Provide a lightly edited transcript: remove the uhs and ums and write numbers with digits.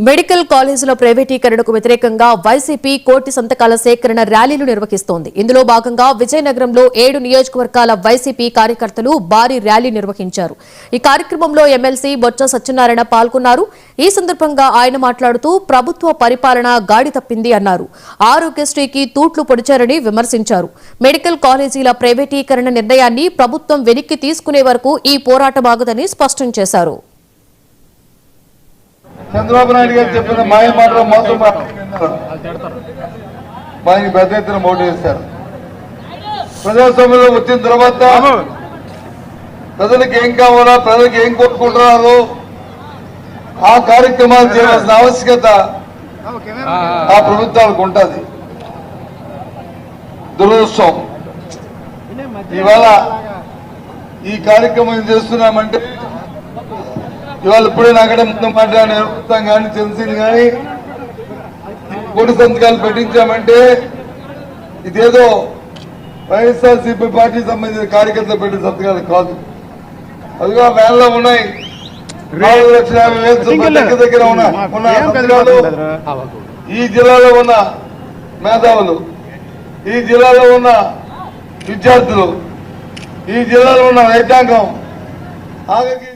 Medical కాలేజీల ప్రైవేటీకరణకు వ్యతిరేకంగా వైసీపీ కోటి సంతకాల సేకరణ ర్యాలీలు నిర్వహిస్తోంది. ఇందులో భాగంగా విజయనగరంలో 7 నియోజకవర్గాల వైసీపీ కార్యకర్తలు భారీ ర్యాలీ నిర్వహించారు. ఈ కార్యక్రమంలో ఎమ్మెల్సీ బొత్స సత్యనారాయణ పాల్గొన్నారు. ఈ సందర్భంగా ఆయన మాట్లాడుతూ ప్రభుత్వ పరిపాలన గాడి తప్పింది అన్నారు. ఆరోగ్యశ్రీకి తూట్లు పొడిచారని విమర్శించారు. మెడికల్ కాలేజీల ప్రైవేటీకరణ నిర్ణయాన్ని ప్రభుత్వం వెనక్కి తీసుకునే వరకు ఈ పోరాటం ఆగదని స్పష్టం చేశారు. చంద్రబాబు నాయుడు గారు చెప్పిన మాయ మాటలు మోసం మనకి పెద్ద ఎత్తున ఓటు వేశారు. ప్రజాస్వామ్యంలో వచ్చిన తర్వాత ప్రజలకు ఏం కావాలా, ప్రజలకు ఏం కోరుకుంటున్నారో ఆ కార్యక్రమాలు చేయాల్సిన ఆవశ్యకత ఆ ప్రభుత్వాలకు ఉంటుంది. దురదృష్టం ఇవాళ ఈ కార్యక్రమం చేస్తున్నామంటే ఇవాళ ఇప్పుడే నాకంటే ముందు మాట్లాడిన ప్రభుత్వం కానీ జనసేన కానీ కోటి సంతకాలు పెట్టించామంటే ఇదేదో వైఎస్ఆర్సీపీ పార్టీకి సంబంధించిన కార్యకర్తలు పెట్టిన సంతకాలు కాదు. అదిగా వ్యాన్లో ఉన్నాయి 4,50,000 దగ్గర ఉన్న సంతకాలు. ఈ జిల్లాలో ఉన్న మేధావులు, ఈ జిల్లాలో ఉన్న విద్యార్థులు, ఈ జిల్లాలో ఉన్న రైతాంగం ఆఖరికి